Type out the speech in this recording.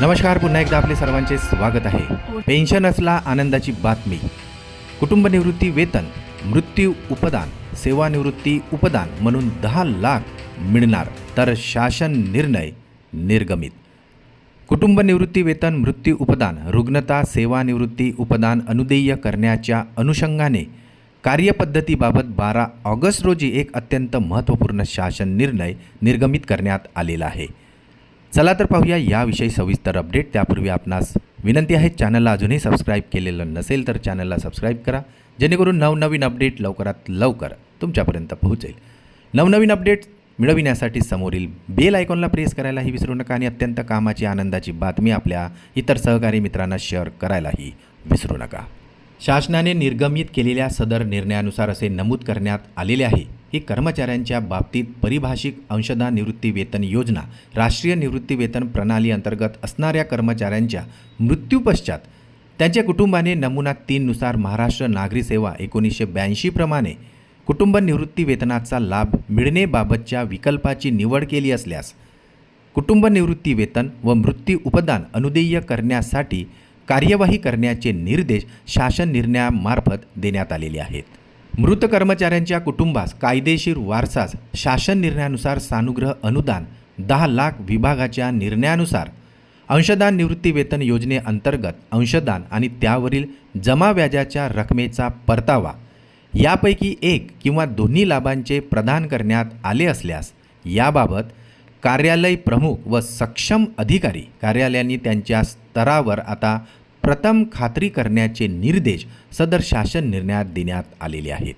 नमस्कार, पुन्हा एकदा आपले सर्वांचे स्वागत आहे। पेन्शन असला आनंदाची बातमी। कुटुंब निवृत्ती वेतन, मृत्यू उपदान, सेवानिवृत्ती उपदान म्हणून 10 लाख मिळणार, तर शासन निर्णय निर्गमित। कुटुंब निवृत्ती वेतन, मृत्यू उपदान, रुग्णता सेवानिवृत्ती उपदान अनुदेय करण्याच्या अनुषंगाने कार्यपद्धतीबाबत 12 ऑगस्ट रोजी एक अत्यंत महत्त्वपूर्ण शासन निर्णय निर्गमित करण्यात आलेला आहे। चला तर पाहूया याविषयी सविस्तर अपडेट। त्यापूर्वी आपणास विनंती आहे, चॅनलला अजूनही सबस्क्राईब केलेलं नसेल तर चॅनलला सबस्क्राईब करा, जेणेकरून नवनवीन अपडेट लवकरात लवकर तुमच्यापर्यंत पोहोचेल। नवनवीन अपडेट मिळविण्यासाठी समोरील बेल आयकॉनला प्रेस करायलाही विसरू नका आणि अत्यंत कामाची आनंदाची बातमी आपल्या इतर सहकारी मित्रांना शेअर करायलाही विसरू नका। शासनाने निर्गमित केलेल्या सदर निर्णयानुसार असे नमूद करण्यात आलेले आहे की कर्मचाऱ्यांच्या बाबतीत परिभाषिक अंशदान निवृत्ती वेतन योजना राष्ट्रीय निवृत्ती वेतन प्रणाली अंतर्गत असणाऱ्या कर्मचाऱ्यांच्या मृत्यूपश्चात त्यांच्या कुटुंबाने नमुना 3 नुसार महाराष्ट्र नागरी सेवा 1982 प्रमाणे कुटुंब निवृत्ती वेतनाचा लाभ मिळण्याबाबतच्या विकल्पाची निवड केली असल्यास कुटुंब निवृत्ती वेतन व मृत्यू उपदान अनुदेय करण्यासाठी कार्यवाही करण्याचे निर्देश शासन निर्णयामार्फत देण्यात आलेले आहेत। मृत कर्मचाऱ्यांच्या कुटुंबास कायदेशीर वारसास शासन निर्णयानुसार सानुग्रह अनुदान 10 लाख विभागाच्या निर्णयानुसार अंशदान निवृत्ती वेतन योजनेअंतर्गत अंशदान आणि त्यावरील जमा व्याजाच्या रकमेचा परतावा यापैकी एक किंवा दोन्ही लाभांचे प्रदान करण्यात आले असल्यास याबाबत कार्यालय प्रमुख व सक्षम अधिकारी कार्यालयांनी त्यांच्या स्तरावर आता प्रथम खात्री करण्याचे निर्देश सदर शासन निर्णयात देण्यात आलेले आहेत।